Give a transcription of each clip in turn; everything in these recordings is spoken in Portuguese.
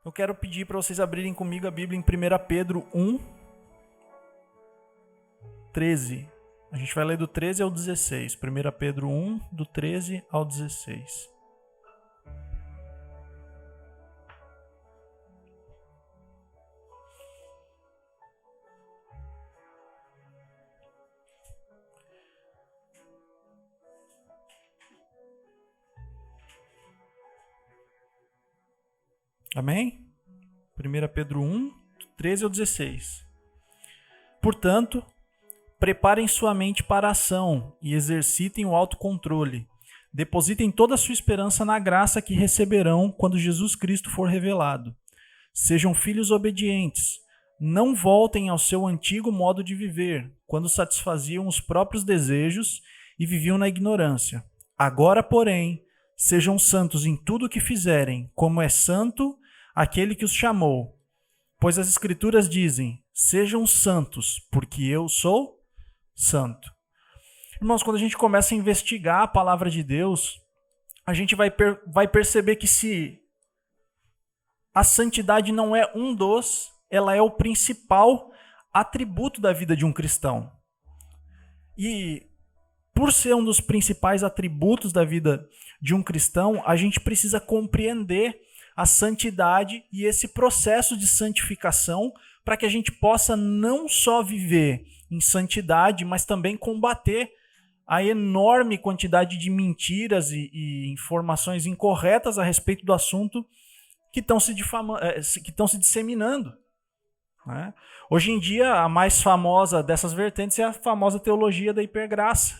Eu quero pedir para vocês abrirem comigo a Bíblia em 1 Pedro 1, 13. A gente vai ler do 13 ao 16. 1 Pedro 1, do 13 ao 16. Amém? 1 Pedro 1, 13 ao 16. Portanto, preparem sua mente para a ação e exercitem o autocontrole. Depositem toda a sua esperança na graça que receberão quando Jesus Cristo for revelado. Sejam filhos obedientes. Não voltem ao seu antigo modo de viver, quando satisfaziam os próprios desejos e viviam na ignorância. Agora, porém, sejam santos em tudo o que fizerem, como é santo aquele que os chamou. Pois as Escrituras dizem: sejam santos, porque eu sou santo. Irmãos, quando a gente começa a investigar a palavra de Deus, a gente vai perceber que se a santidade não é um dos, ela é o principal atributo da vida de um cristão. E por ser um dos principais atributos da vida de um cristão, a gente precisa compreender a santidade e esse processo de santificação para que a gente possa não só viver em santidade, mas também combater a enorme quantidade de mentiras e informações incorretas a respeito do assunto que estão se disseminando. Né? Hoje em dia, a mais famosa dessas vertentes é a famosa teologia da hipergraça,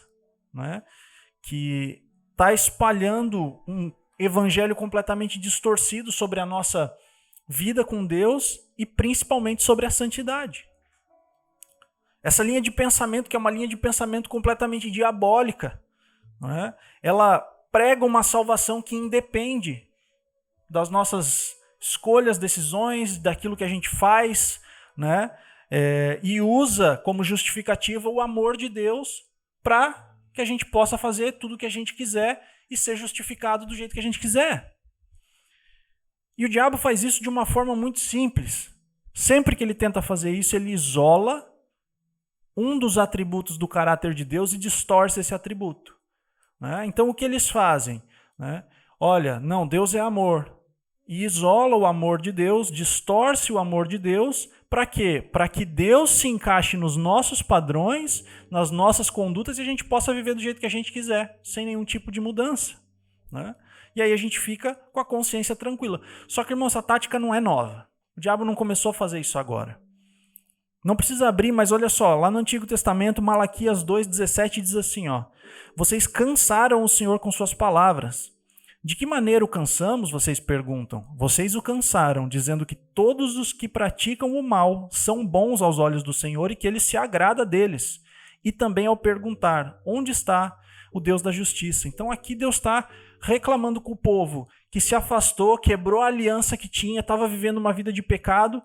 né? Que está espalhando um evangelho completamente distorcido sobre a nossa vida com Deus e principalmente sobre a santidade. Essa linha de pensamento, que é uma linha de pensamento completamente diabólica, né? Ela prega uma salvação que independe das nossas escolhas, decisões, daquilo que a gente faz, né? E usa como justificativa o amor de Deus para que a gente possa fazer tudo o que a gente quiser e ser justificado do jeito que a gente quiser. E o diabo faz isso de uma forma muito simples. Sempre que ele tenta fazer isso, ele isola um dos atributos do caráter de Deus e distorce esse atributo. Né? Então, o que eles fazem? Né? Olha, não, Deus é amor. E isola o amor de Deus, distorce o amor de Deus. Para quê? Para que Deus se encaixe nos nossos padrões, nas nossas condutas e a gente possa viver do jeito que a gente quiser, sem nenhum tipo de mudança. Né? E aí a gente fica com a consciência tranquila. Só que, irmão, essa tática não é nova. O diabo não começou a fazer isso agora. Não precisa abrir, mas olha só, lá no Antigo Testamento, Malaquias 2,17 diz assim, ó: vocês cansaram o Senhor com suas palavras. De que maneira o cansamos, vocês perguntam? Vocês o cansaram, dizendo que todos os que praticam o mal são bons aos olhos do Senhor e que ele se agrada deles. E também ao perguntar: onde está o Deus da justiça? Então aqui Deus está reclamando com o povo que se afastou, quebrou a aliança que tinha, estava vivendo uma vida de pecado,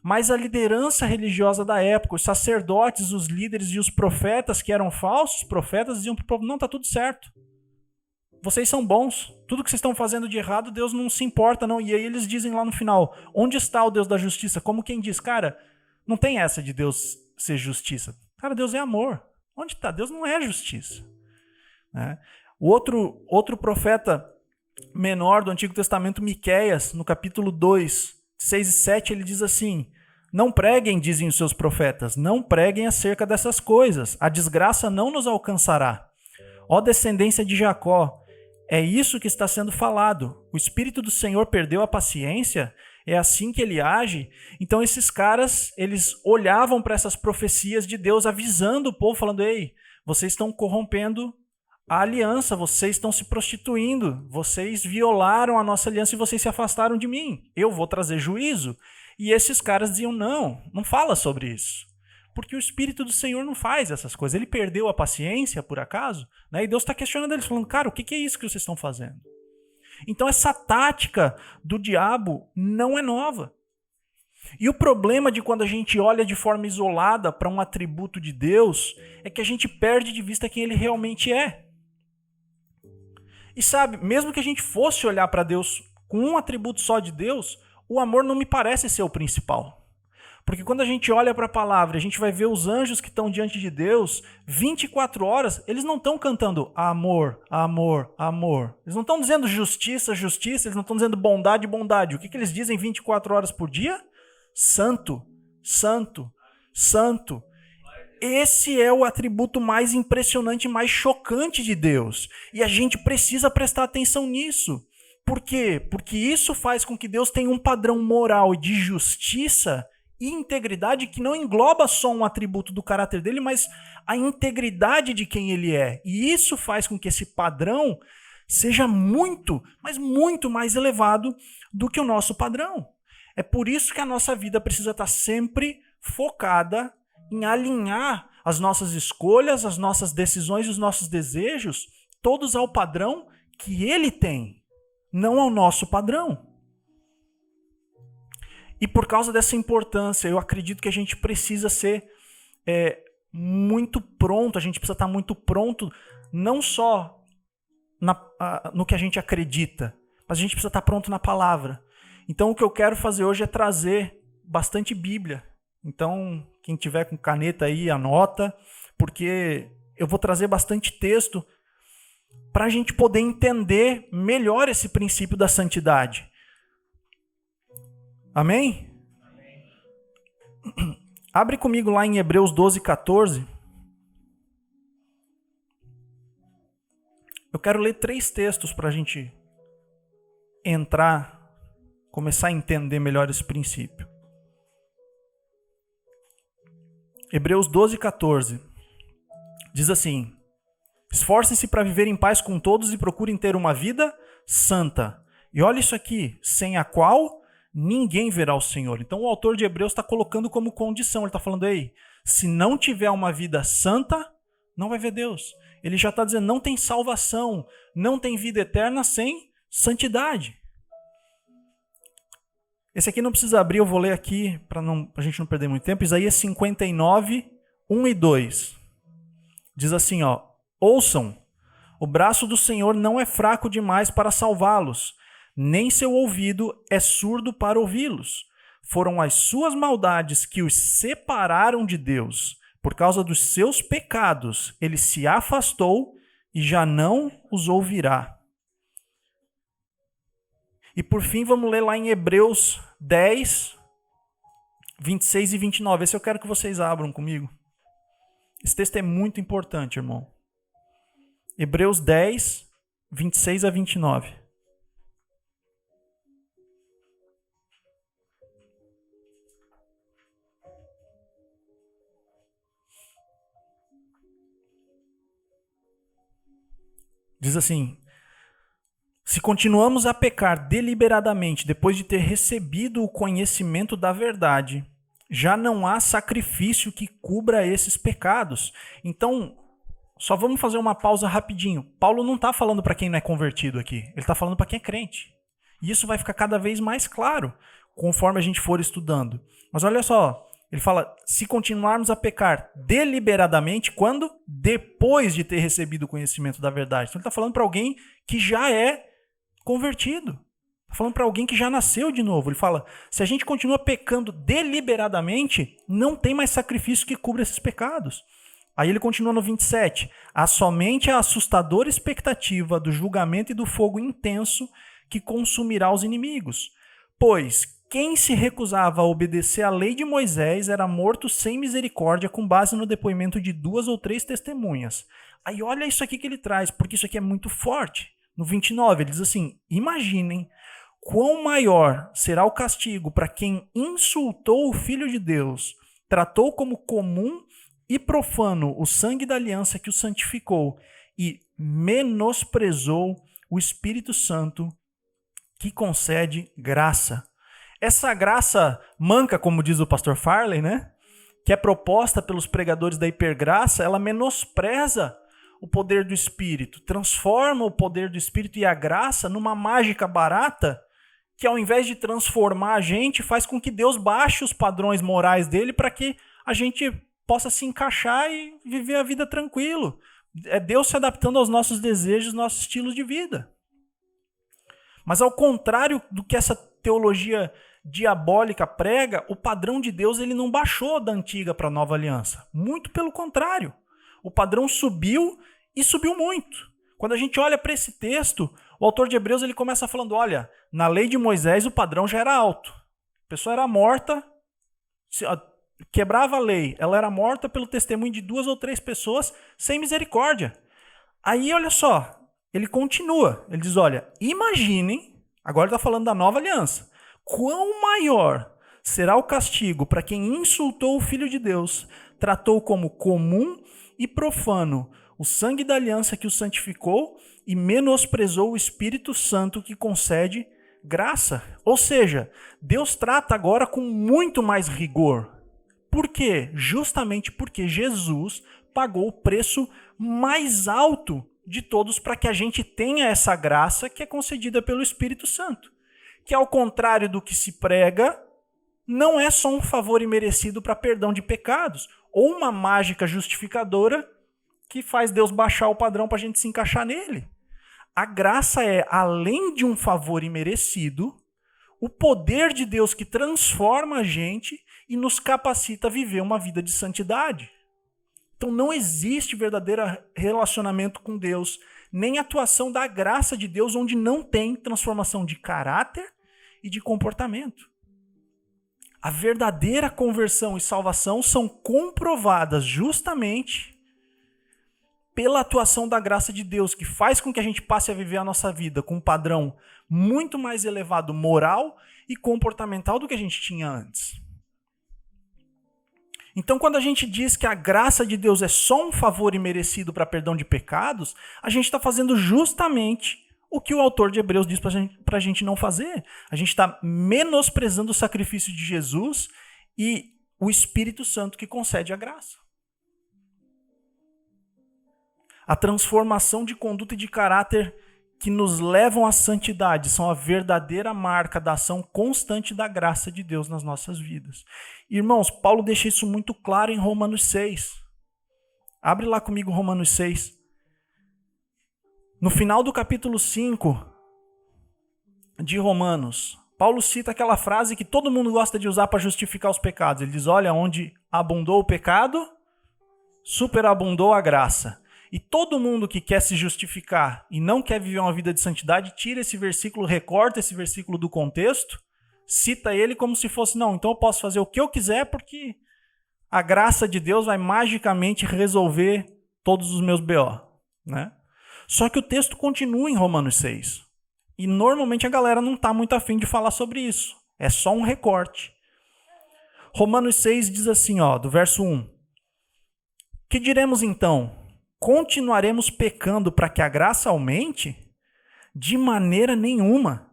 mas a liderança religiosa da época, os sacerdotes, os líderes e os profetas que eram falsos profetas diziam para o povo: não, está tudo certo. Vocês são bons. Tudo que vocês estão fazendo de errado, Deus não se importa, não. E aí eles dizem lá no final: onde está o Deus da justiça? Como quem diz: cara, não tem essa de Deus ser justiça. Cara, Deus é amor. Onde está? Deus não é justiça. Né? O outro profeta menor do Antigo Testamento, Miqueias, no capítulo 2, 6 e 7, ele diz assim: não preguem, dizem os seus profetas, não preguem acerca dessas coisas. A desgraça não nos alcançará. Ó descendência de Jacó, é isso que está sendo falado. O Espírito do Senhor perdeu a paciência? É assim que ele age? Então esses caras, eles olhavam para essas profecias de Deus avisando o povo, falando: ei, vocês estão corrompendo a aliança, vocês estão se prostituindo, vocês violaram a nossa aliança e vocês se afastaram de mim. Eu vou trazer juízo. E esses caras diziam: não fala sobre isso. Porque o Espírito do Senhor não faz essas coisas. Ele perdeu a paciência, por acaso? Né? E Deus está questionando eles, falando: cara, o que é isso que vocês estão fazendo? Então essa tática do diabo não é nova. E o problema de quando a gente olha de forma isolada para um atributo de Deus é que a gente perde de vista quem ele realmente é. E sabe, mesmo que a gente fosse olhar para Deus com um atributo só de Deus, o amor não me parece ser o principal. Porque quando a gente olha para a palavra, a gente vai ver os anjos que estão diante de Deus, 24 horas, eles não estão cantando amor, amor, amor. Eles não estão dizendo justiça, justiça, eles não estão dizendo bondade, bondade. O que eles dizem 24 horas por dia? Santo, santo, santo. Esse é o atributo mais impressionante, mais chocante de Deus. E a gente precisa prestar atenção nisso. Por quê? Porque isso faz com que Deus tenha um padrão moral e de justiça e integridade que não engloba só um atributo do caráter dele, mas a integridade de quem ele é. E isso faz com que esse padrão seja muito, mas muito mais elevado do que o nosso padrão. É por isso que a nossa vida precisa estar sempre focada em alinhar as nossas escolhas, as nossas decisões e os nossos desejos, todos ao padrão que ele tem, não ao nosso padrão. E por causa dessa importância, eu acredito que a gente precisa ser muito pronto, a gente precisa estar muito pronto, não só no que a gente acredita, mas a gente precisa estar pronto na palavra. Então o que eu quero fazer hoje é trazer bastante Bíblia. Então quem tiver com caneta aí, anota, porque eu vou trazer bastante texto para a gente poder entender melhor esse princípio da santidade. Amém? Amém. Abre comigo lá em Hebreus 12:14. Eu quero ler 3 textos para a gente começar a entender melhor esse princípio. Hebreus 12:14 diz assim: esforcem-se para viver em paz com todos e procurem ter uma vida santa. E olha isso aqui, sem a qual ninguém verá o Senhor. Então o autor de Hebreus está colocando como condição, ele está falando, ei, se não tiver uma vida santa, não vai ver Deus. Ele já está dizendo, não tem salvação, não tem vida eterna sem santidade. Esse aqui não precisa abrir, eu vou ler aqui para a gente não perder muito tempo. Isaías 59, 1 e 2. Diz assim, ouçam, o braço do Senhor não é fraco demais para salvá-los, nem seu ouvido é surdo para ouvi-los. Foram as suas maldades que os separaram de Deus. Por causa dos seus pecados, ele se afastou e já não os ouvirá. E por fim, vamos ler lá em Hebreus 10, 26 e 29. Esse eu quero que vocês abram comigo. Esse texto é muito importante, irmão. Hebreus 10, 26 a 29. Diz assim: se continuamos a pecar deliberadamente depois de ter recebido o conhecimento da verdade, já não há sacrifício que cubra esses pecados. Então, só vamos fazer uma pausa rapidinho. Paulo não está falando para quem não é convertido aqui. Ele está falando para quem é crente. E isso vai ficar cada vez mais claro conforme a gente for estudando. Mas olha só, ele fala, se continuarmos a pecar deliberadamente, quando? Depois de ter recebido o conhecimento da verdade. Então ele está falando para alguém que já é convertido. Está falando para alguém que já nasceu de novo. Ele fala, se a gente continua pecando deliberadamente, não tem mais sacrifício que cubra esses pecados. Aí ele continua no 27. Há somente a assustadora expectativa do julgamento e do fogo intenso que consumirá os inimigos. Pois quem se recusava a obedecer à lei de Moisés era morto sem misericórdia com base no depoimento de 2 ou 3 testemunhas. Aí olha isso aqui que ele traz, porque isso aqui é muito forte. No 29 ele diz assim, imaginem quão maior será o castigo para quem insultou o Filho de Deus, tratou como comum e profano o sangue da aliança que o santificou e menosprezou o Espírito Santo que concede graça. Essa graça manca, como diz o pastor Farley, né? Que é proposta pelos pregadores da hipergraça, ela menospreza o poder do Espírito, transforma o poder do Espírito e a graça numa mágica barata que, ao invés de transformar a gente, faz com que Deus baixe os padrões morais dele para que a gente possa se encaixar e viver a vida tranquilo. É Deus se adaptando aos nossos desejos, nossos estilos de vida. Mas ao contrário do que essa teologia diabólica prega, o padrão de Deus ele não baixou da antiga para a nova aliança. Muito pelo contrário. O padrão subiu e subiu muito. Quando a gente olha para esse texto, o autor de Hebreus ele começa falando, olha, na lei de Moisés o padrão já era alto. A pessoa era morta, quebrava a lei, ela era morta pelo testemunho de 2 ou 3 pessoas sem misericórdia. Aí, olha só, ele continua, ele diz, olha, imaginem, agora ele está falando da nova aliança, quão maior será o castigo para quem insultou o Filho de Deus, tratou como comum e profano o sangue da aliança que o santificou e menosprezou o Espírito Santo que concede graça. Ou seja, Deus trata agora com muito mais rigor. Por quê? Justamente porque Jesus pagou o preço mais alto de todos para que a gente tenha essa graça que é concedida pelo Espírito Santo. Que ao contrário do que se prega, não é só um favor imerecido para perdão de pecados, ou uma mágica justificadora que faz Deus baixar o padrão para a gente se encaixar nele. A graça é, além de um favor imerecido, o poder de Deus que transforma a gente e nos capacita a viver uma vida de santidade. Então não existe verdadeiro relacionamento com Deus, nem atuação da graça de Deus onde não tem transformação de caráter e de comportamento. A verdadeira conversão e salvação são comprovadas justamente pela atuação da graça de Deus, que faz com que a gente passe a viver a nossa vida com um padrão muito mais elevado moral e comportamental do que a gente tinha antes. Então, quando a gente diz que a graça de Deus é só um favor imerecido para perdão de pecados, a gente está fazendo justamente o que o autor de Hebreus diz para a gente não fazer. A gente está menosprezando o sacrifício de Jesus e o Espírito Santo que concede a graça. A transformação de conduta e de caráter que nos levam à santidade são a verdadeira marca da ação constante da graça de Deus nas nossas vidas. Irmãos, Paulo deixa isso muito claro em Romanos 6. Abre lá comigo Romanos 6. No final do capítulo 5 de Romanos, Paulo cita aquela frase que todo mundo gosta de usar para justificar os pecados. Ele diz, olha, onde abundou o pecado, superabundou a graça. E todo mundo que quer se justificar e não quer viver uma vida de santidade, tira esse versículo, recorta esse versículo do contexto, cita ele como se fosse, não, então eu posso fazer o que eu quiser porque a graça de Deus vai magicamente resolver todos os meus BO, né? Só que o texto continua em Romanos 6. E normalmente a galera não está muito afim de falar sobre isso. É só um recorte. Romanos 6 diz assim, ó, do verso 1. Que diremos então? Continuaremos pecando para que a graça aumente? De maneira nenhuma.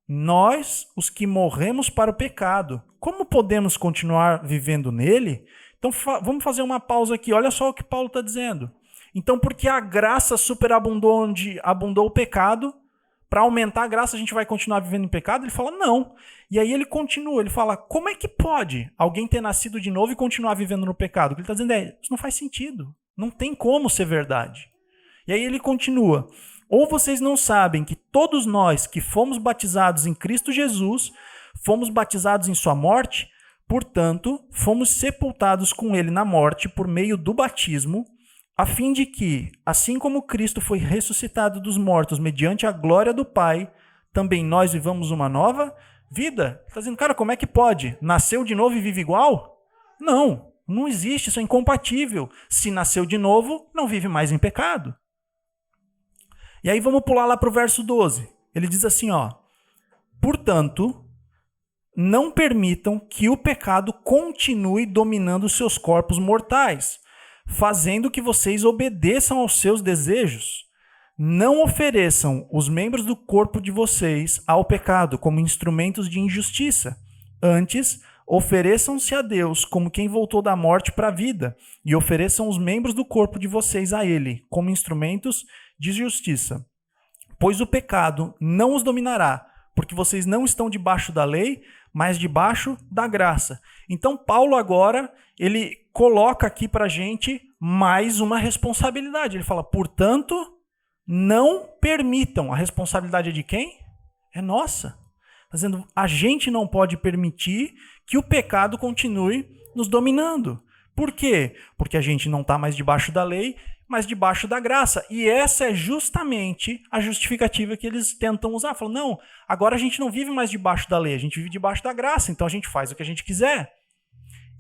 Nós, os que morremos para o pecado, como podemos continuar vivendo nele? Então vamos fazer uma pausa aqui. Olha só o que Paulo está dizendo. Então, porque a graça superabundou onde abundou o pecado, para aumentar a graça a gente vai continuar vivendo em pecado? Ele fala, não. E aí ele continua, ele fala, como é que pode alguém ter nascido de novo e continuar vivendo no pecado? O que ele está dizendo é, isso não faz sentido. Não tem como ser verdade. E aí ele continua, ou vocês não sabem que todos nós que fomos batizados em Cristo Jesus, fomos batizados em sua morte, portanto, fomos sepultados com ele na morte por meio do batismo, a fim de que, assim como Cristo foi ressuscitado dos mortos mediante a glória do Pai, também nós vivamos uma nova vida. Está dizendo, cara, como é que pode? Nasceu de novo e vive igual? Não existe, isso é incompatível. Se nasceu de novo, não vive mais em pecado. E aí vamos pular lá para o verso 12. Ele diz assim, ó, portanto, não permitam que o pecado continue dominando seus corpos mortais, fazendo que vocês obedeçam aos seus desejos. Não ofereçam os membros do corpo de vocês ao pecado como instrumentos de injustiça. Antes, ofereçam-se a Deus como quem voltou da morte para a vida, e ofereçam os membros do corpo de vocês a Ele como instrumentos de justiça. Pois o pecado não os dominará, porque vocês não estão debaixo da lei, mas debaixo da graça. Então Paulo agora, ele coloca aqui para a gente mais uma responsabilidade. Ele fala, portanto, não permitam. A responsabilidade é de quem? É nossa. Dizendo, a gente não pode permitir que o pecado continue nos dominando. Por quê? Porque a gente não está mais debaixo da lei, mas debaixo da graça. E essa é justamente a justificativa que eles tentam usar. Falam, não, agora a gente não vive mais debaixo da lei, a gente vive debaixo da graça, então a gente faz o que a gente quiser.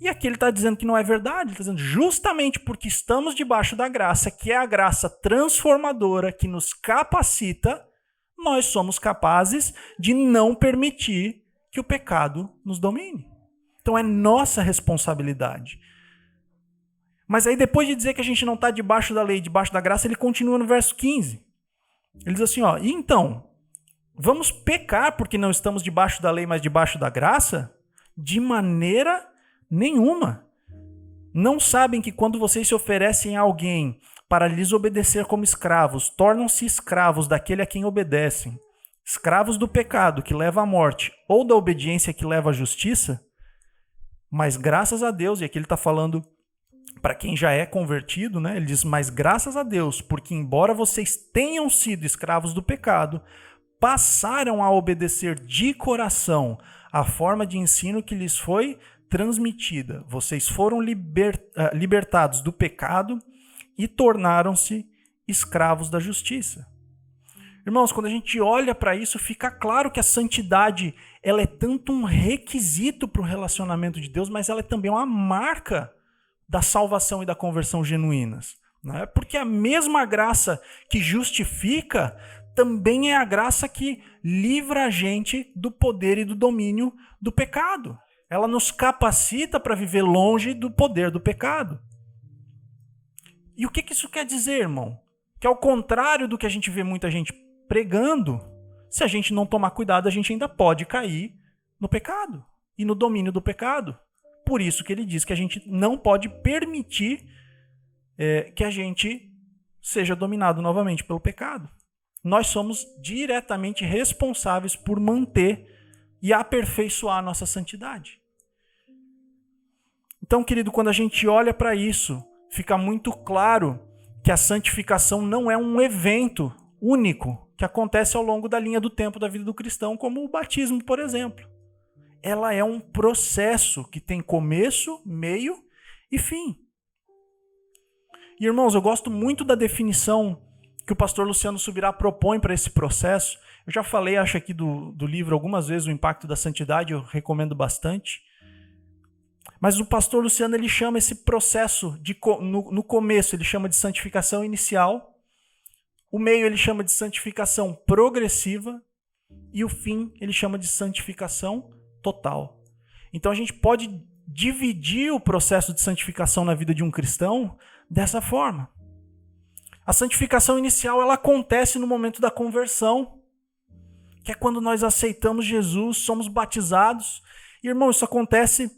E aqui ele está dizendo que não é verdade, ele está dizendo justamente porque estamos debaixo da graça, que é a graça transformadora que nos capacita, nós somos capazes de não permitir que o pecado nos domine. Então é nossa responsabilidade. Mas aí depois de dizer que a gente não está debaixo da lei, debaixo da graça, ele continua no verso 15. Ele diz assim, e então, vamos pecar porque não estamos debaixo da lei, mas debaixo da graça? De maneira nenhuma. Não sabem que quando vocês se oferecem a alguém para lhes obedecer como escravos, tornam-se escravos daquele a quem obedecem, escravos do pecado que leva à morte ou da obediência que leva à justiça? Mas graças a Deus, e aqui ele está falando para quem já é convertido, né? Ele diz, mas graças a Deus, porque embora vocês tenham sido escravos do pecado, passaram a obedecer de coração a forma de ensino que lhes foi transmitida. Vocês foram libertados do pecado e tornaram-se escravos da justiça. Irmãos, quando a gente olha para isso, fica claro que a santidade ela é tanto um requisito para o relacionamento de Deus, mas ela é também uma marca da salvação e da conversão genuínas. Né? Porque a mesma graça que justifica também é a graça que livra a gente do poder e do domínio do pecado. Ela nos capacita para viver longe do poder do pecado. E o que isso quer dizer, irmão? Que ao contrário do que a gente vê muita gente pregando, se a gente não tomar cuidado, a gente ainda pode cair no pecado e no domínio do pecado. Por isso que ele diz que a gente não pode permitir que a gente seja dominado novamente pelo pecado. Nós somos diretamente responsáveis por manter e aperfeiçoar a nossa santidade. Então, querido, quando a gente olha para isso, fica muito claro que a santificação não é um evento único que acontece ao longo da linha do tempo da vida do cristão, como o batismo, por exemplo. Ela é um processo que tem começo, meio e fim. E, irmãos, eu gosto muito da definição que o pastor Luciano Subirá propõe para esse processo. Eu já falei, acho aqui do livro algumas vezes, O Impacto da Santidade, eu recomendo bastante. Mas o pastor Luciano ele chama esse processo, no começo ele chama de santificação inicial, o meio ele chama de santificação progressiva e o fim ele chama de santificação total. Então a gente pode dividir o processo de santificação na vida de um cristão dessa forma. A santificação inicial ela acontece no momento da conversão, que é quando nós aceitamos Jesus, somos batizados. E, irmão, isso acontece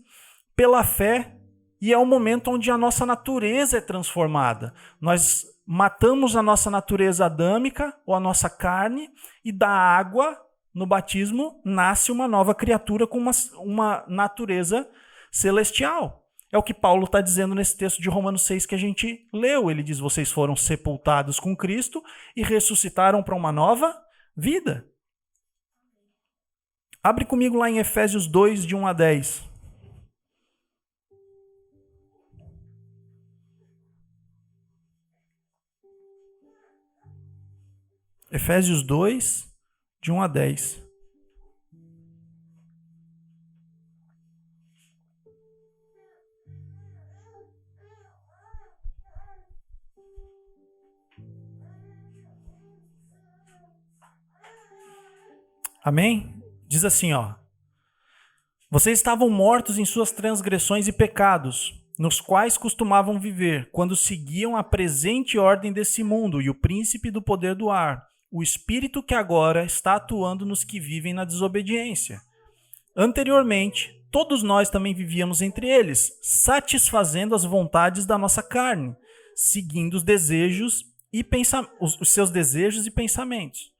pela fé e é o momento onde a nossa natureza é transformada. Nós matamos a nossa natureza adâmica ou a nossa carne e da água, no batismo, nasce uma nova criatura com uma natureza celestial. É o que Paulo está dizendo nesse texto de Romanos 6 que a gente leu. Ele diz, vocês foram sepultados com Cristo e ressuscitaram para uma nova vida. Abre comigo lá em Efésios 2, de 1 a 10. Efésios 2, de 1 a 10. Amém? Diz assim, vocês estavam mortos em suas transgressões e pecados, nos quais costumavam viver, quando seguiam a presente ordem desse mundo e o príncipe do poder do ar, o espírito que agora está atuando nos que vivem na desobediência. Anteriormente, todos nós também vivíamos entre eles, satisfazendo as vontades da nossa carne, seguindo os desejos e os seus desejos e pensamentos.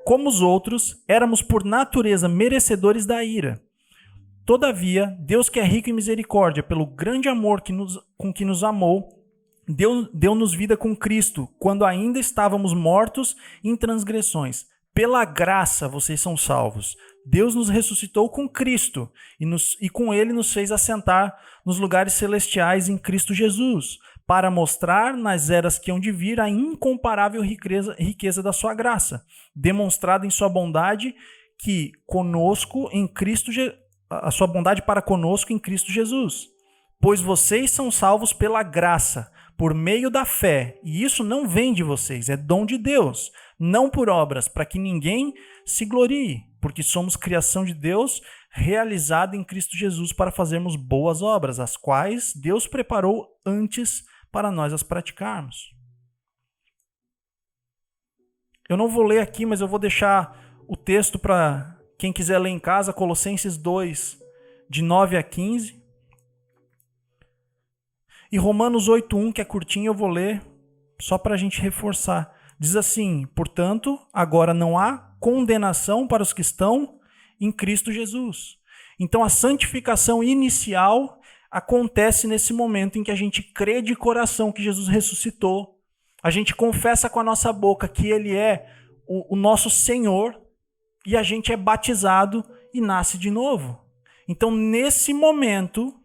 Como os outros, éramos por natureza merecedores da ira. Todavia, Deus que é rico em misericórdia, pelo grande amor com que nos amou, deu-nos vida com Cristo, quando ainda estávamos mortos em transgressões. Pela graça vocês são salvos, Deus nos ressuscitou com Cristo e com ele nos fez assentar nos lugares celestiais em Cristo Jesus, para mostrar nas eras que hão de vir a incomparável riqueza da sua graça, demonstrada em sua bondade que conosco em Cristo, a sua bondade para conosco em Cristo Jesus. Pois vocês são salvos pela graça, por meio da fé, e isso não vem de vocês, é dom de Deus, não por obras, para que ninguém se glorie, porque somos criação de Deus, realizada em Cristo Jesus para fazermos boas obras, as quais Deus preparou antes para nós as praticarmos. Eu não vou ler aqui, mas eu vou deixar o texto para quem quiser ler em casa, Colossenses 2, de 9 a 15. E Romanos 8:1, que é curtinho, eu vou ler só para a gente reforçar. Diz assim: portanto, agora não há condenação para os que estão em Cristo Jesus. Então a santificação inicial acontece nesse momento em que a gente crê de coração que Jesus ressuscitou. A gente confessa com a nossa boca que Ele é o nosso Senhor e a gente é batizado e nasce de novo. Então nesse momento,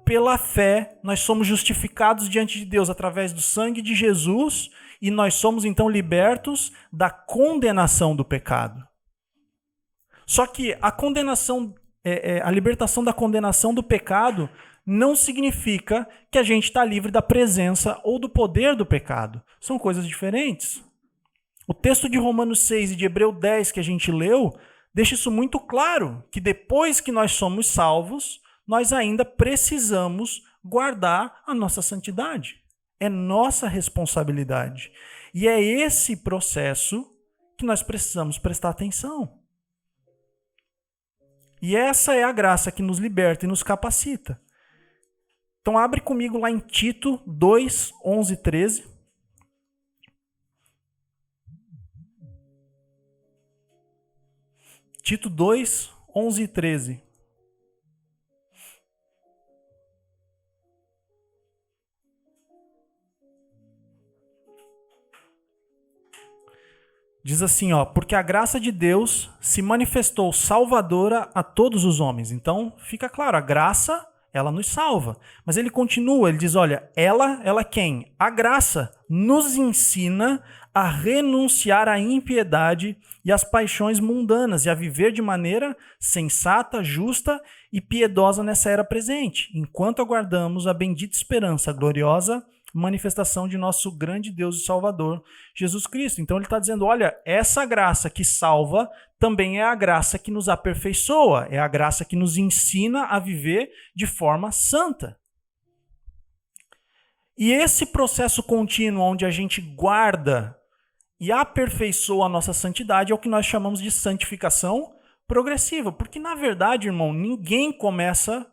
pela fé, nós somos justificados diante de Deus através do sangue de Jesus e nós somos então libertos da condenação do pecado. Só que a condenação, a libertação da condenação do pecado não significa que a gente está livre da presença ou do poder do pecado. São coisas diferentes. O texto de Romanos 6 e de Hebreu 10 que a gente leu deixa isso muito claro, que depois que nós somos salvos, nós ainda precisamos guardar a nossa santidade. É nossa responsabilidade. E é esse processo que nós precisamos prestar atenção. E essa é a graça que nos liberta e nos capacita. Então abre comigo lá em Tito 2, 11 e 13. Tito 2, 11 e 13. Diz assim, porque a graça de Deus se manifestou salvadora a todos os homens. Então, fica claro, a graça, ela nos salva. Mas ele continua, ele diz, olha, ela quem? A graça nos ensina a renunciar à impiedade e às paixões mundanas e a viver de maneira sensata, justa e piedosa nessa era presente, enquanto aguardamos a bendita esperança, a gloriosa manifestação de nosso grande Deus e Salvador, Jesus Cristo. Então ele está dizendo, olha, essa graça que salva também é a graça que nos aperfeiçoa, é a graça que nos ensina a viver de forma santa. E esse processo contínuo onde a gente guarda e aperfeiçoa a nossa santidade é o que nós chamamos de santificação progressiva. Porque, na verdade, irmão, ninguém começa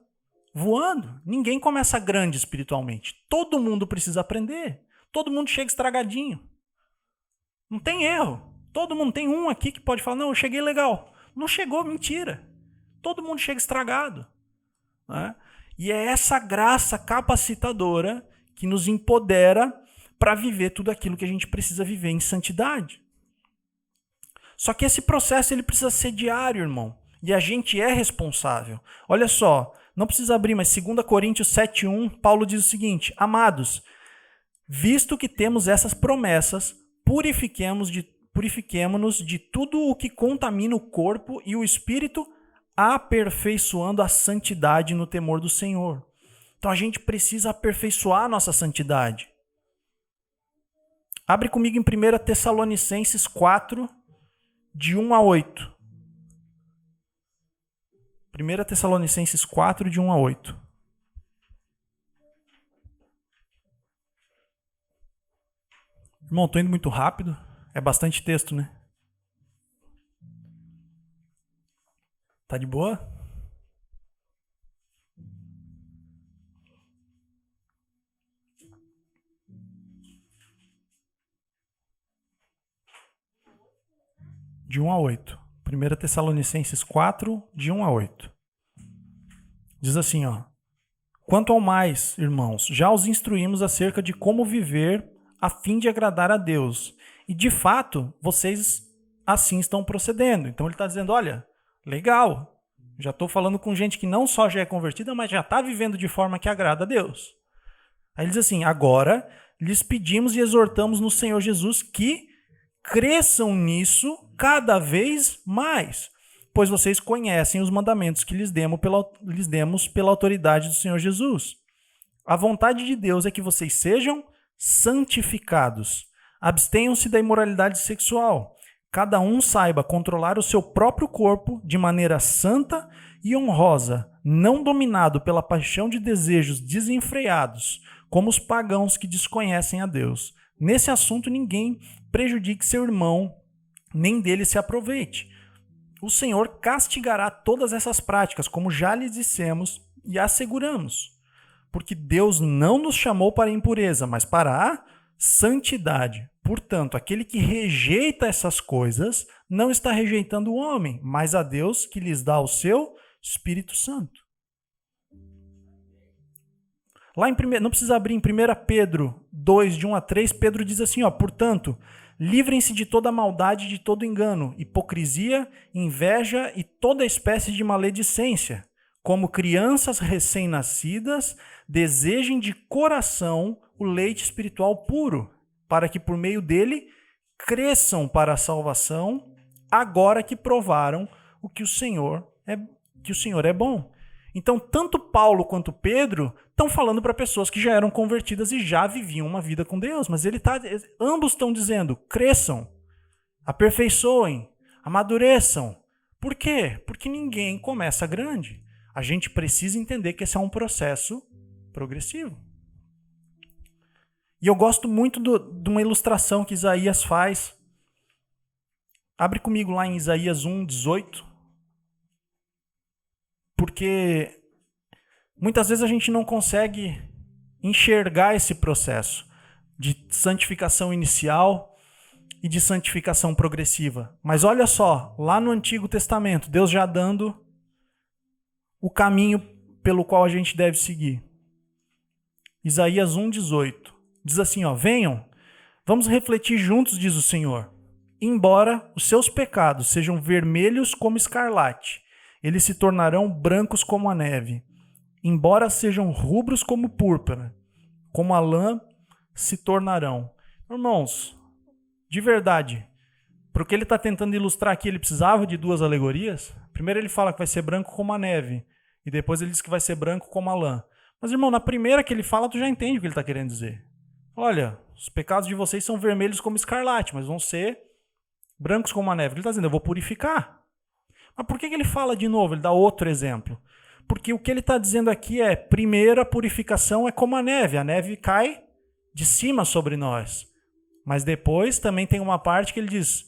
voando. Ninguém começa grande espiritualmente. Todo mundo precisa aprender. Todo mundo chega estragadinho. Não tem erro. Todo mundo tem um aqui que pode falar, não, eu cheguei legal. Não chegou, mentira. Todo mundo chega estragado. Né? E é essa graça capacitadora que nos empodera para viver tudo aquilo que a gente precisa viver em santidade. Só que esse processo ele precisa ser diário, irmão. E a gente é responsável. Olha só, não precisa abrir, mas 2 Coríntios 7:1, Paulo diz o seguinte: amados, visto que temos essas promessas, purifiquemo-nos de tudo o que contamina o corpo e o espírito, aperfeiçoando a santidade no temor do Senhor. Então a gente precisa aperfeiçoar a nossa santidade. Abre comigo em 1 Tessalonicenses 4, de 1 a 8. 1 Tessalonicenses 4, de 1 a 8. Irmão, estou indo muito rápido. É bastante texto, né? Tá de boa? De 1 a 8. 1 Tessalonicenses 4, de 1 a 8. Diz assim, quanto ao mais, irmãos, já os instruímos acerca de como viver a fim de agradar a Deus. E, de fato, vocês assim estão procedendo. Então, ele está dizendo, olha, Legal. Já estou falando com gente que não só já é convertida, mas já está vivendo de forma que agrada a Deus. Aí ele diz assim, agora lhes pedimos e exortamos no Senhor Jesus que cresçam nisso cada vez mais, pois vocês conhecem os mandamentos que lhes demos pela autoridade do Senhor Jesus. A vontade de Deus é que vocês sejam santificados. Abstenham-se da imoralidade sexual. Cada um saiba controlar o seu próprio corpo de maneira santa e honrosa, não dominado pela paixão de desejos desenfreados, como os pagãos que desconhecem a Deus. Nesse assunto, ninguém prejudique seu irmão, nem dele se aproveite. O Senhor castigará todas essas práticas, como já lhes dissemos e asseguramos. Porque Deus não nos chamou para a impureza, mas para a santidade. Portanto, aquele que rejeita essas coisas não está rejeitando o homem, mas a Deus que lhes dá o seu Espírito Santo. Lá não precisa abrir em 1 Pedro 2, de 1 a 3, Pedro diz assim, portanto, livrem-se de toda maldade e de todo engano, hipocrisia, inveja e toda espécie de maledicência. Como crianças recém-nascidas, desejem de coração o leite espiritual puro, para que por meio dele cresçam para a salvação, agora que provaram que o Senhor é bom. Então, tanto Paulo quanto Pedro estão falando para pessoas que já eram convertidas e já viviam uma vida com Deus, mas ambos estão dizendo, cresçam, aperfeiçoem, amadureçam. Por quê? Porque ninguém começa grande. A gente precisa entender que esse é um processo progressivo. E eu gosto muito de uma ilustração que Isaías faz. Abre comigo lá em Isaías 1, 18. Porque muitas vezes a gente não consegue enxergar esse processo de santificação inicial e de santificação progressiva. Mas olha só, lá no Antigo Testamento, Deus já dando o caminho pelo qual a gente deve seguir. Isaías 1, 18. Diz assim, venham, vamos refletir juntos, diz o Senhor. Embora os seus pecados sejam vermelhos como escarlate, eles se tornarão brancos como a neve. Embora sejam rubros como púrpura, como a lã se tornarão. Irmãos, de verdade, para o que ele está tentando ilustrar aqui, ele precisava de duas alegorias? Primeiro ele fala que vai ser branco como a neve, e depois ele diz que vai ser branco como a lã. Mas, irmão, na primeira que ele fala, tu já entende o que ele está querendo dizer. Olha, os pecados de vocês são vermelhos como escarlate, mas vão ser brancos como a neve. Ele está dizendo, eu vou purificar. Mas por que ele fala de novo? Ele dá outro exemplo. Porque o que ele está dizendo aqui é, primeiro, a purificação é como a neve cai de cima sobre nós. Mas depois também tem uma parte que ele diz,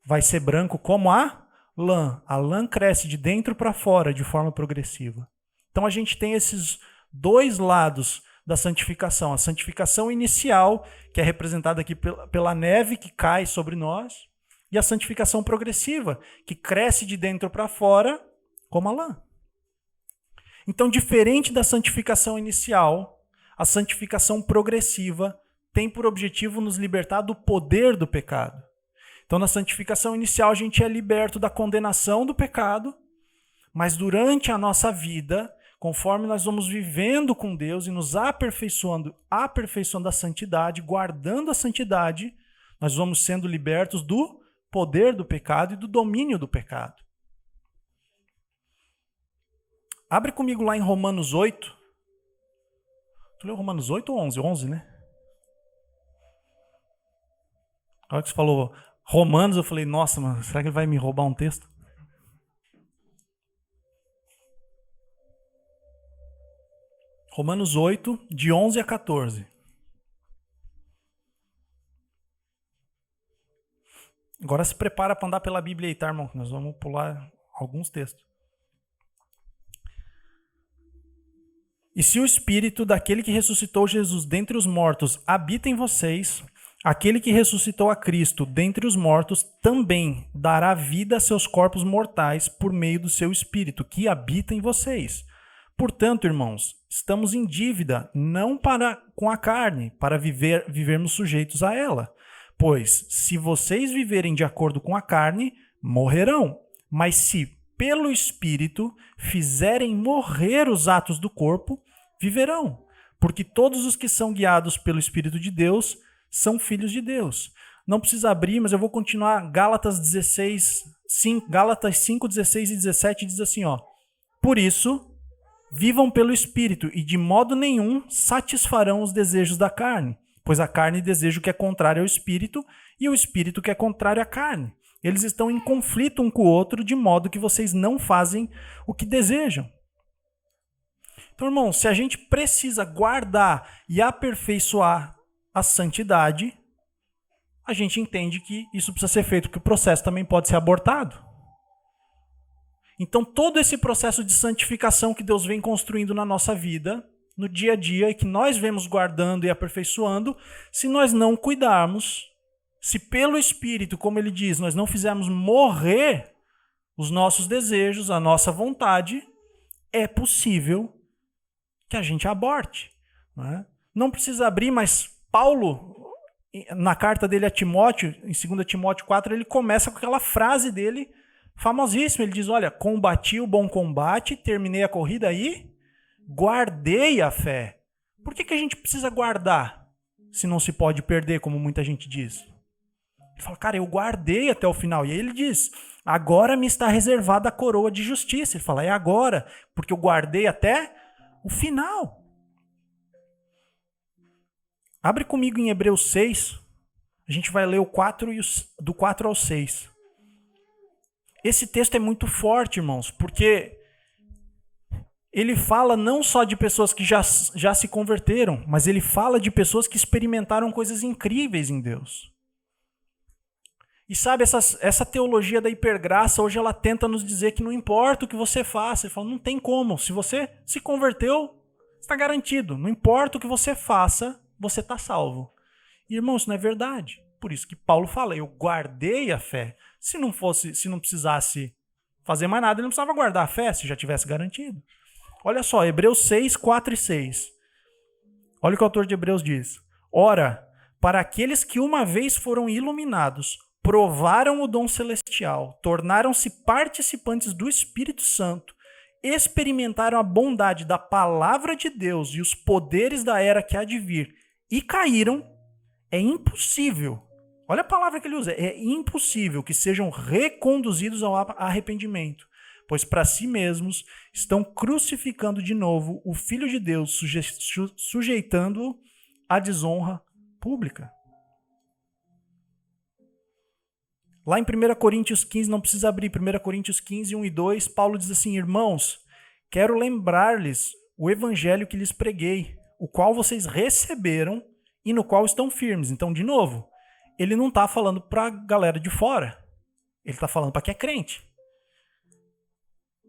vai ser branco como a lã. A lã cresce de dentro para fora de forma progressiva. Então a gente tem esses dois lados da santificação. A santificação inicial, que é representada aqui pela neve que cai sobre nós, e a santificação progressiva, que cresce de dentro para fora como a lã. Então, diferente da santificação inicial, a santificação progressiva tem por objetivo nos libertar do poder do pecado. Então, na santificação inicial, a gente é liberto da condenação do pecado, mas durante a nossa vida, conforme nós vamos vivendo com Deus e nos aperfeiçoando a santidade, guardando a santidade, nós vamos sendo libertos do poder do pecado e do domínio do pecado. Abre comigo lá em Romanos 8. Tu leu Romanos 8 ou 11? 11, né? A hora que você falou Romanos, eu falei, nossa, mano, será que ele vai me roubar um texto? Romanos 8, de 11 a 14. Agora se prepara para andar pela Bíblia aí, tá, irmão? Nós vamos pular alguns textos. E se o Espírito daquele que ressuscitou Jesus dentre os mortos habita em vocês, aquele que ressuscitou a Cristo dentre os mortos também dará vida a seus corpos mortais por meio do seu Espírito, que habita em vocês. Portanto, irmãos, estamos em dívida, não com a carne, para vivermos sujeitos a ela. Pois, se vocês viverem de acordo com a carne, morrerão. Mas se pelo Espírito fizerem morrer os atos do corpo, viverão. Porque todos os que são guiados pelo Espírito de Deus são filhos de Deus. Não precisa abrir, mas eu vou continuar. Gálatas 5, 16 e 17 diz assim, ó. Por isso, vivam pelo Espírito e de modo nenhum satisfarão os desejos da carne, pois a carne deseja o que é contrário ao Espírito e o Espírito que é contrário à carne. Eles estão em conflito um com o outro, de modo que vocês não fazem o que desejam. Então, irmão, se a gente precisa guardar e aperfeiçoar a santidade, a gente entende que isso precisa ser feito, que o processo também pode ser abortado. Então, todo esse processo de santificação que Deus vem construindo na nossa vida, no dia a dia, e que nós vemos guardando e aperfeiçoando, se nós não cuidarmos, se pelo Espírito, como ele diz, nós não fizermos morrer os nossos desejos, a nossa vontade, é possível que a gente aborte. Não precisa abrir, mas Paulo, na carta dele a Timóteo, em 2 Timóteo 4, ele começa com aquela frase dele, famosíssima. Ele diz, olha, combati o bom combate, terminei a corrida e guardei a fé. Por que a gente precisa guardar, se não se pode perder, como muita gente diz? Ele fala, cara, eu guardei até o final. E aí ele diz, agora me está reservada a coroa de justiça. Ele fala, é agora, porque eu guardei até o final. Abre comigo em Hebreus 6. A gente vai ler do 4 ao 6. Esse texto é muito forte, irmãos, porque ele fala não só de pessoas que já se converteram, mas ele fala de pessoas que experimentaram coisas incríveis em Deus. E sabe, essa teologia da hipergraça, hoje ela tenta nos dizer que não importa o que você faça. Ele fala, não tem como. Se você se converteu, está garantido. Não importa o que você faça, você está salvo. E, irmão, isso não é verdade. Por isso que Paulo fala, eu guardei a fé. Se não precisasse fazer mais nada, ele não precisava guardar a fé, se já tivesse garantido. Olha só, Hebreus 6, 4 e 6. Olha o que o autor de Hebreus diz. Ora, para aqueles que uma vez foram iluminados, provaram o dom celestial, tornaram-se participantes do Espírito Santo, experimentaram a bondade da palavra de Deus e os poderes da era que há de vir, e caíram, é impossível, olha a palavra que ele usa, é impossível que sejam reconduzidos ao arrependimento, pois para si mesmos estão crucificando de novo o Filho de Deus, sujeitando-o à desonra pública. Lá em 1 Coríntios 15, não precisa abrir, 1 Coríntios 15, 1 e 2, Paulo diz assim, irmãos, quero lembrar-lhes o evangelho que lhes preguei, o qual vocês receberam e no qual estão firmes. Então, de novo, ele não está falando para a galera de fora, ele está falando para quem é crente.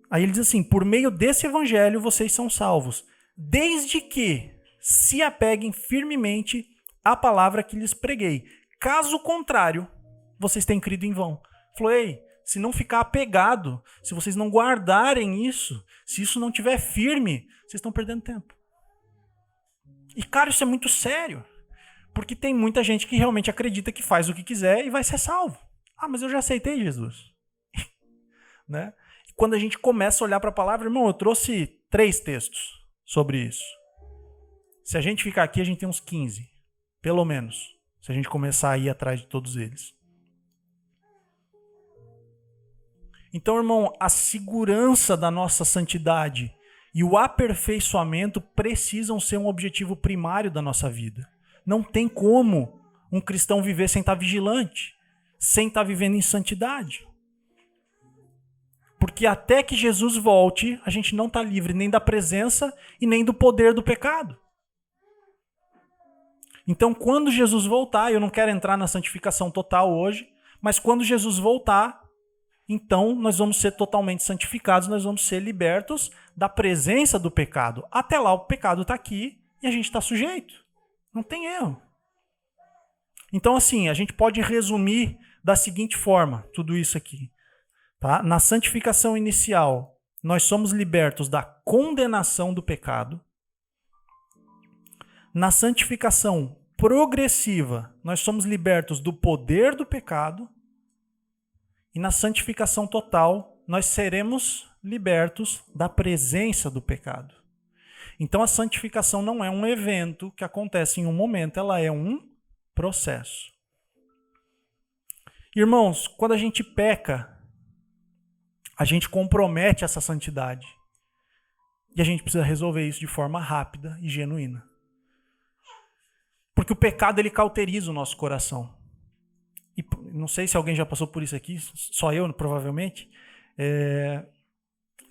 Aí ele diz assim, por meio desse evangelho vocês são salvos, desde que se apeguem firmemente à palavra que lhes preguei. Caso contrário, vocês têm crido em vão. Falou, ei, se não ficar apegado, se vocês não guardarem isso, se isso não estiver firme, vocês estão perdendo tempo. E, cara, isso é muito sério. Porque tem muita gente que realmente acredita que faz o que quiser e vai ser salvo. Ah, mas eu já aceitei Jesus. Né? E quando a gente começa a olhar para a palavra, irmão, eu trouxe 3 textos sobre isso. Se a gente ficar aqui, a gente tem uns 15, pelo menos. Se a gente começar a ir atrás de todos eles. Então, irmão, a segurança da nossa santidade e o aperfeiçoamento precisam ser um objetivo primário da nossa vida. Não tem como um cristão viver sem estar vigilante, sem estar vivendo em santidade. Porque até que Jesus volte, a gente não está livre nem da presença e nem do poder do pecado. Então, quando Jesus voltar, eu não quero entrar na santificação total hoje, mas quando Jesus voltar, então nós vamos ser totalmente santificados, nós vamos ser libertos da presença do pecado. Até lá o pecado está aqui e a gente está sujeito. Não tem erro. Então assim, a gente pode resumir da seguinte forma, tudo isso aqui. Tá? Na santificação inicial, nós somos libertos da condenação do pecado. Na santificação progressiva, nós somos libertos do poder do pecado. E na santificação total, nós seremos libertos da presença do pecado. Então a santificação não é um evento que acontece em um momento, ela é um processo. Irmãos, quando a gente peca, a gente compromete essa santidade. E a gente precisa resolver isso de forma rápida e genuína. Porque o pecado, ele cauteriza o nosso coração. E não sei se alguém já passou por isso aqui, só eu, provavelmente.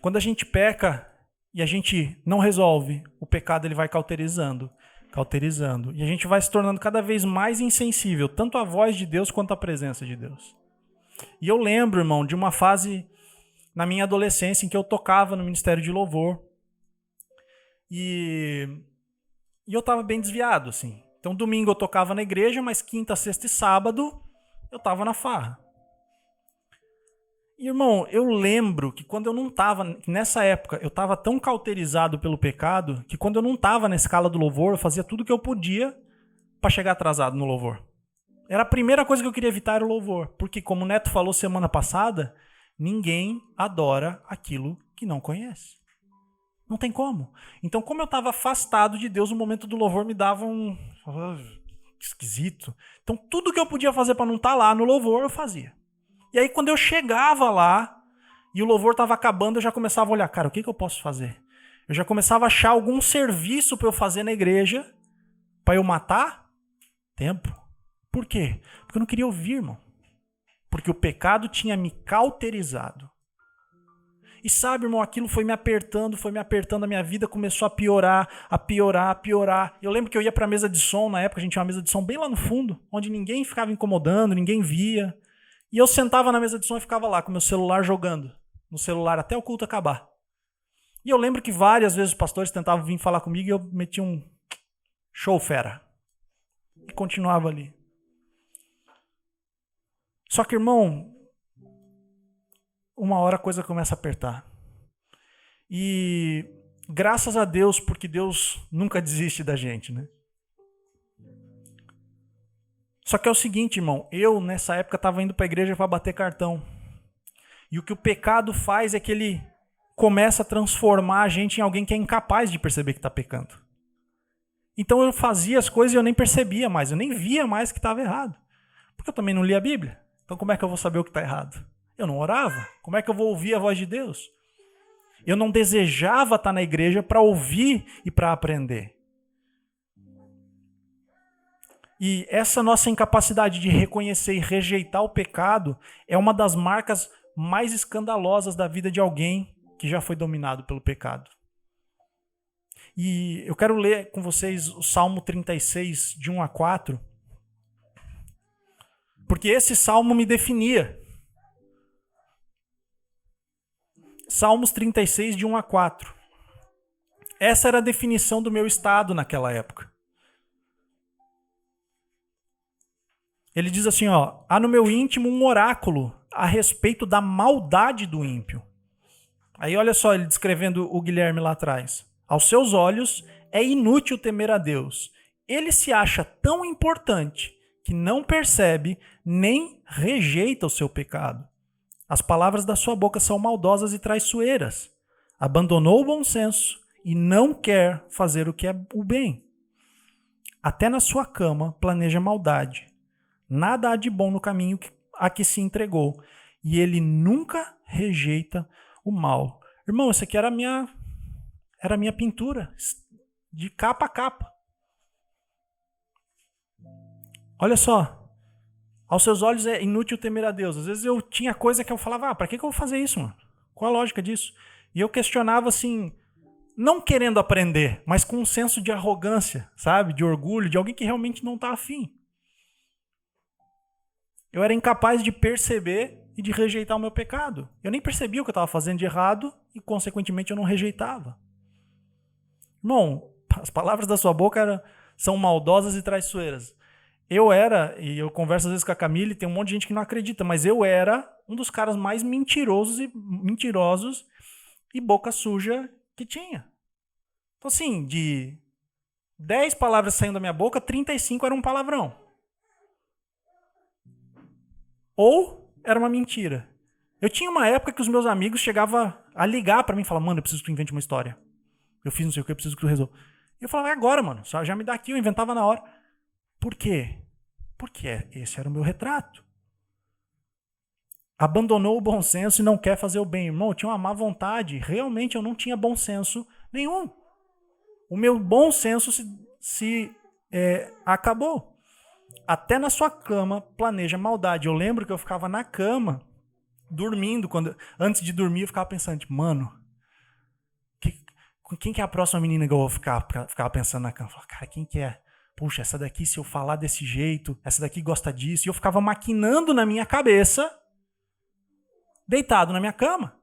Quando a gente peca e a gente não resolve, o pecado ele vai cauterizando. E a gente vai se tornando cada vez mais insensível, tanto à voz de Deus quanto à presença de Deus. E eu lembro, irmão, de uma fase na minha adolescência em que eu tocava no Ministério de Louvor. E eu estava bem desviado, assim. Então, domingo eu tocava na igreja, mas quinta, sexta e sábado eu estava na farra. E, irmão, eu lembro que quando eu não estava, nessa época, eu estava tão cauterizado pelo pecado, que quando eu não estava na escala do louvor, eu fazia tudo que eu podia para chegar atrasado no louvor. Era a primeira coisa que eu queria evitar, era o louvor. Porque, como o Neto falou semana passada, ninguém adora aquilo que não conhece. Não tem como. Então, como eu estava afastado de Deus, o momento do louvor me dava um... esquisito. Então, tudo que eu podia fazer para não estar lá no louvor, eu fazia. E aí, quando eu chegava lá e o louvor estava acabando, eu já começava a olhar, cara, o que eu posso fazer? Eu já começava a achar algum serviço para eu fazer na igreja para eu matar tempo. Por quê? Porque eu não queria ouvir, irmão. Porque o pecado tinha me cauterizado. E sabe, irmão, aquilo foi me apertando a minha vida, começou a piorar. Eu lembro que eu ia para a mesa de som, na época a gente tinha uma mesa de som bem lá no fundo, onde ninguém ficava incomodando, ninguém via. E eu sentava na mesa de som e ficava lá com meu celular jogando no celular até o culto acabar. E eu lembro que várias vezes os pastores tentavam vir falar comigo e eu metia um show fera. E continuava ali. Só que, irmão, uma hora a coisa começa a apertar. E graças a Deus, porque Deus nunca desiste da gente, né? Só que é o seguinte, irmão, eu nessa época estava indo para a igreja para bater cartão. E o que o pecado faz é que ele começa a transformar a gente em alguém que é incapaz de perceber que está pecando. Então eu fazia as coisas e eu nem percebia mais, eu nem via mais que estava errado. Porque eu também não lia a Bíblia. Então como é que eu vou saber o que está errado? Eu não orava. Como é que eu vou ouvir a voz de Deus? Eu não desejava estar na igreja para ouvir e para aprender. E essa nossa incapacidade de reconhecer e rejeitar o pecado é uma das marcas mais escandalosas da vida de alguém que já foi dominado pelo pecado. E eu quero ler com vocês o Salmo 36, de 1 a 4, porque esse salmo me definia. Salmos 36, de 1 a 4. Essa era a definição do meu estado naquela época. Ele diz assim, ó, há no meu íntimo um oráculo a respeito da maldade do ímpio. Aí olha só ele descrevendo o Guilherme lá atrás. Aos seus olhos é inútil temer a Deus. Ele se acha tão importante que não percebe nem rejeita o seu pecado. As palavras da sua boca são maldosas e traiçoeiras. Abandonou o bom senso e não quer fazer o que é o bem. Até na sua cama planeja maldade. Nada há de bom no caminho a que se entregou. E ele nunca rejeita o mal. Irmão, isso aqui era a minha pintura. De capa a capa. Olha só. Aos seus olhos é inútil temer a Deus. Às vezes eu tinha coisa que eu falava, pra que eu vou fazer isso, mano? Qual a lógica disso? E eu questionava assim, não querendo aprender, mas com um senso de arrogância, sabe? De orgulho, de alguém que realmente não tá afim. Eu era incapaz de perceber e de rejeitar o meu pecado. Eu nem percebia o que eu estava fazendo de errado e, consequentemente, eu não rejeitava. Irmão, as palavras da sua boca são maldosas e traiçoeiras. Eu era, e eu converso às vezes com a Camille, tem um monte de gente que não acredita, mas eu era um dos caras mais mentirosos e boca suja que tinha. Então, assim, de 10 palavras saindo da minha boca, 35 eram um palavrão. Ou era uma mentira. Eu tinha uma época que os meus amigos chegavam a ligar pra mim e falavam, mano, eu preciso que tu invente uma história. Eu fiz não sei o que, eu preciso que tu resolva. E eu falava, é agora, mano, só já me dá aqui, eu inventava na hora. Por quê? Porque esse era o meu retrato. Abandonou o bom senso e não quer fazer o bem. Irmão, eu tinha uma má vontade. Realmente eu não tinha bom senso nenhum. O meu bom senso se acabou. Até na sua cama planeja maldade. Eu lembro que eu ficava na cama, dormindo. Antes de dormir eu ficava pensando, tipo, mano, quem que é a próxima menina que eu vou ficava pensando na cama? Eu falava, cara, quem que é? Puxa, essa daqui, se eu falar desse jeito, essa daqui gosta disso. E eu ficava maquinando na minha cabeça, deitado na minha cama.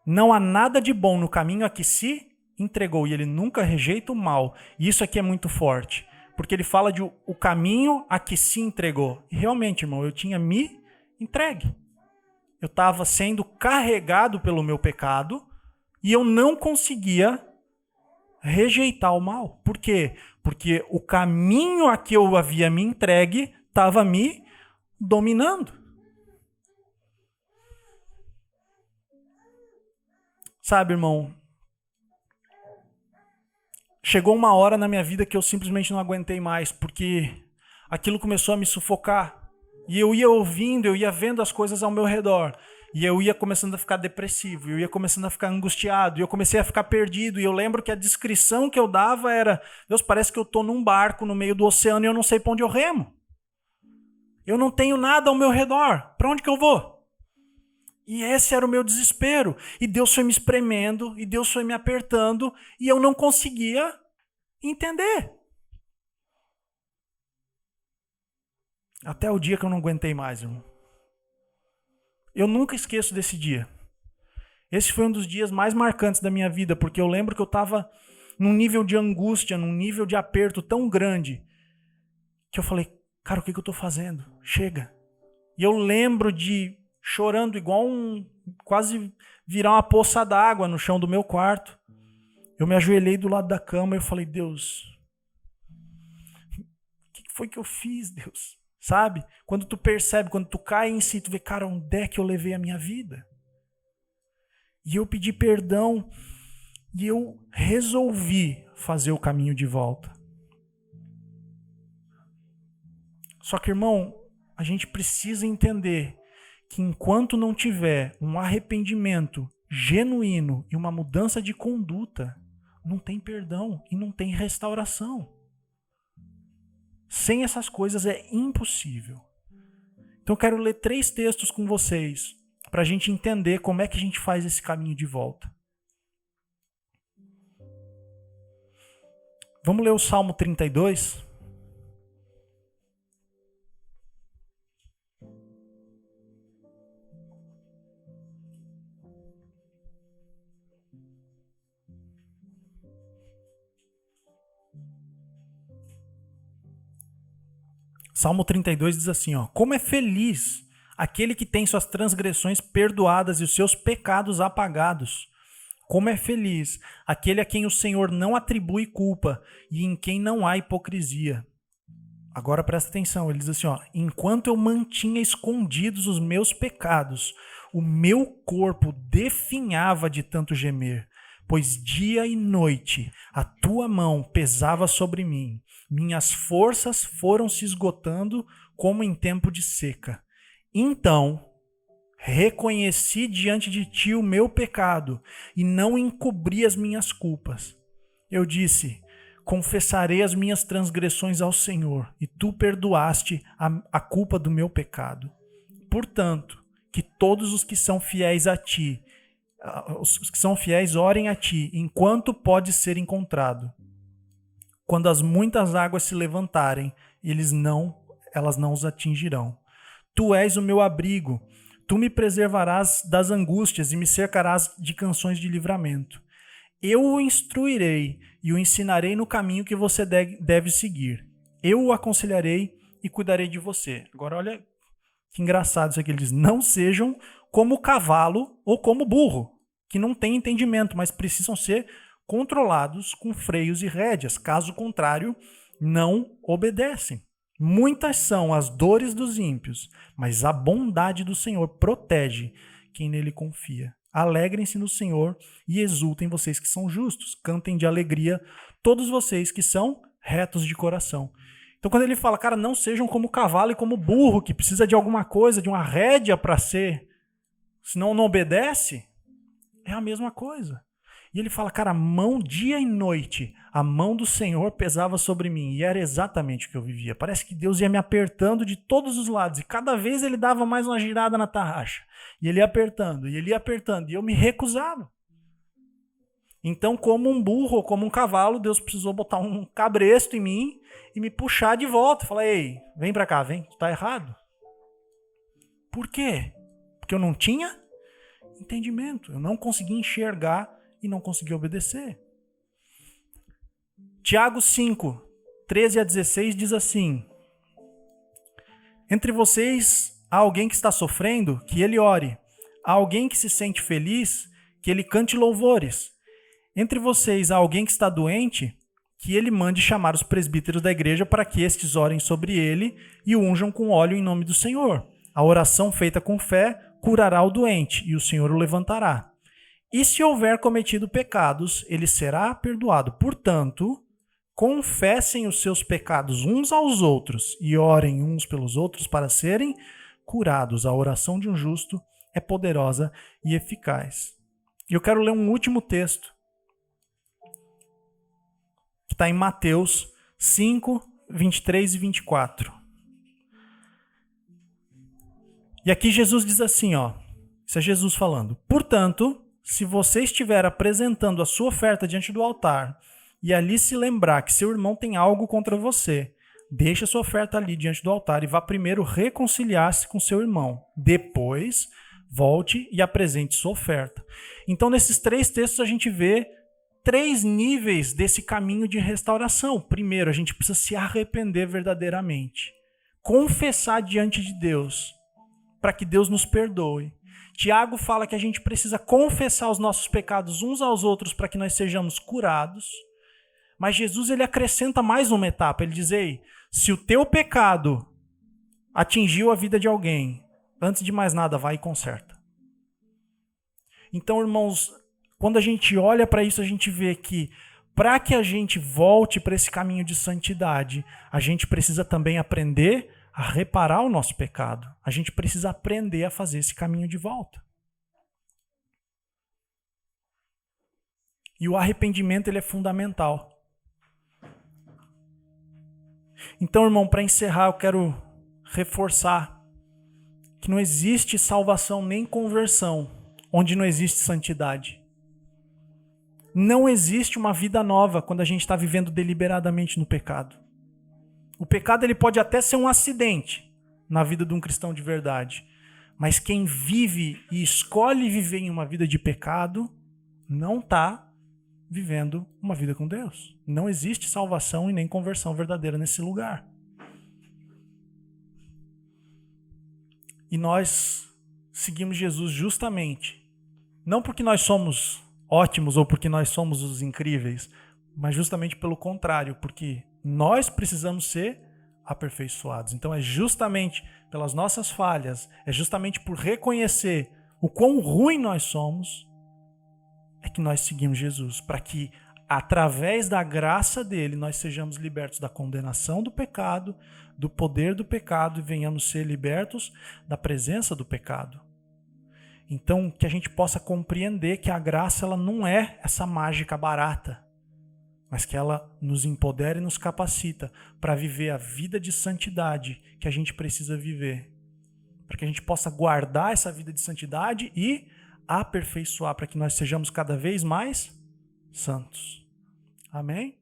Não há nada de bom no caminho a que se entregou, e ele nunca rejeita o mal. E isso aqui é muito forte, porque ele fala de o caminho a que se entregou. E realmente, irmão, eu tinha me entregue. Eu estava sendo carregado pelo meu pecado e eu não conseguia rejeitar o mal. Por quê? Porque o caminho a que eu havia me entregue estava me dominando. Sabe, irmão, chegou uma hora na minha vida que eu simplesmente não aguentei mais, porque aquilo começou a me sufocar. E eu ia ouvindo, eu ia vendo as coisas ao meu redor. E eu ia começando a ficar depressivo, eu ia começando a ficar angustiado, e eu comecei a ficar perdido. E eu lembro que a descrição que eu dava era, Deus, parece que eu estou num barco no meio do oceano e eu não sei para onde eu remo. Eu não tenho nada ao meu redor. Para onde que eu vou? E esse era o meu desespero. E Deus foi me espremendo, e Deus foi me apertando, e eu não conseguia entender. Até o dia que eu não aguentei mais, irmão. Eu nunca esqueço desse dia. Esse foi um dos dias mais marcantes da minha vida, porque eu lembro que eu estava num nível de angústia, num nível de aperto tão grande, que eu falei, cara, o que eu estou fazendo? Chega. E eu lembro de chorando igual quase virar uma poça d'água no chão do meu quarto. Eu me ajoelhei do lado da cama e eu falei, Deus, o que foi que eu fiz, Deus? Sabe? Quando tu percebe, quando tu cai em si, tu vê, cara, onde é que eu levei a minha vida? E eu pedi perdão e eu resolvi fazer o caminho de volta. Só que, irmão, a gente precisa entender que enquanto não tiver um arrependimento genuíno e uma mudança de conduta, não tem perdão e não tem restauração. Sem essas coisas é impossível. Então eu quero ler 3 textos com vocês para a gente entender como é que a gente faz esse caminho de volta. Vamos ler o Salmo 32? Salmo 32 diz assim, ó, como é feliz aquele que tem suas transgressões perdoadas e os seus pecados apagados. Como é feliz aquele a quem o Senhor não atribui culpa e em quem não há hipocrisia. Agora presta atenção, ele diz assim, ó, enquanto eu mantinha escondidos os meus pecados, o meu corpo definhava de tanto gemer, pois dia e noite a tua mão pesava sobre mim. Minhas forças foram se esgotando como em tempo de seca. Então, reconheci diante de ti o meu pecado e não encobri as minhas culpas. Eu disse, confessarei as minhas transgressões ao Senhor e tu perdoaste a culpa do meu pecado. Portanto, que todos os que são fiéis a ti, os que são fiéis orem a ti enquanto pode ser encontrado. Quando as muitas águas se levantarem, elas não os atingirão. Tu és o meu abrigo, tu me preservarás das angústias e me cercarás de canções de livramento. Eu o instruirei e o ensinarei no caminho que você deve seguir. Eu o aconselharei e cuidarei de você. Agora olha que engraçado isso aqui, ele diz, não sejam como cavalo ou como burro, que não tem entendimento, mas precisam ser controlados com freios e rédeas, caso contrário, não obedecem. Muitas são as dores dos ímpios, mas a bondade do Senhor protege quem nele confia. Alegrem-se no Senhor e exultem vocês que são justos. Cantem de alegria todos vocês que são retos de coração. Então quando ele fala, cara, não sejam como o cavalo e como o burro, que precisa de alguma coisa, de uma rédea para ser, senão não obedece, é a mesma coisa. E ele fala, cara, mão dia e noite, a mão do Senhor pesava sobre mim. E era exatamente o que eu vivia. Parece que Deus ia me apertando de todos os lados. E cada vez ele dava mais uma girada na tarraxa. E ele ia apertando, e ele ia apertando. E eu me recusava. Então, como um burro ou como um cavalo, Deus precisou botar um cabresto em mim e me puxar de volta. Falar, ei, vem pra cá, vem. Tá errado. Por quê? Porque eu não tinha entendimento. Eu não conseguia enxergar e não conseguia obedecer. Tiago 5, 13 a 16 diz assim: entre vocês há alguém que está sofrendo, que ele ore. Há alguém que se sente feliz, que ele cante louvores. Entre vocês há alguém que está doente, que ele mande chamar os presbíteros da igreja para que estes orem sobre ele e o unjam com óleo em nome do Senhor. A oração feita com fé curará o doente e o Senhor o levantará. E se houver cometido pecados, ele será perdoado. Portanto, confessem os seus pecados uns aos outros e orem uns pelos outros para serem curados. A oração de um justo é poderosa e eficaz. E eu quero ler um último texto, que está em Mateus 5, 23 e 24. E aqui Jesus diz assim, isso é Jesus falando. Portanto, se você estiver apresentando a sua oferta diante do altar e ali se lembrar que seu irmão tem algo contra você, deixe a sua oferta ali diante do altar e vá primeiro reconciliar-se com seu irmão. Depois, volte e apresente sua oferta. Então, nesses 3 textos, a gente vê 3 níveis desse caminho de restauração. Primeiro, a gente precisa se arrepender verdadeiramente. Confessar diante de Deus, para que Deus nos perdoe. Tiago fala que a gente precisa confessar os nossos pecados uns aos outros para que nós sejamos curados. Mas Jesus ele acrescenta mais uma etapa. Ele diz, ei, se o teu pecado atingiu a vida de alguém, antes de mais nada, vai e conserta. Então, irmãos, quando a gente olha para isso, a gente vê que para que a gente volte para esse caminho de santidade, a gente precisa também aprender a reparar o nosso pecado. A gente precisa aprender a fazer esse caminho de volta. E o arrependimento ele é fundamental. Então, irmão, para encerrar, eu quero reforçar que não existe salvação nem conversão onde não existe santidade. Não existe uma vida nova quando a gente está vivendo deliberadamente no pecado. O pecado ele pode até ser um acidente na vida de um cristão de verdade, mas quem vive e escolhe viver em uma vida de pecado não está vivendo uma vida com Deus. Não existe salvação e nem conversão verdadeira nesse lugar. E nós seguimos Jesus justamente, não porque nós somos ótimos ou porque nós somos os incríveis, mas justamente pelo contrário, porque nós precisamos ser aperfeiçoados. Então é justamente pelas nossas falhas, é justamente por reconhecer o quão ruim nós somos, é que nós seguimos Jesus, para que através da graça dele nós sejamos libertos da condenação do pecado, do poder do pecado e venhamos ser libertos da presença do pecado. Então que a gente possa compreender que a graça ela não é essa mágica barata, mas que ela nos empodera e nos capacita para viver a vida de santidade que a gente precisa viver. Para que a gente possa guardar essa vida de santidade e aperfeiçoar para que nós sejamos cada vez mais santos. Amém?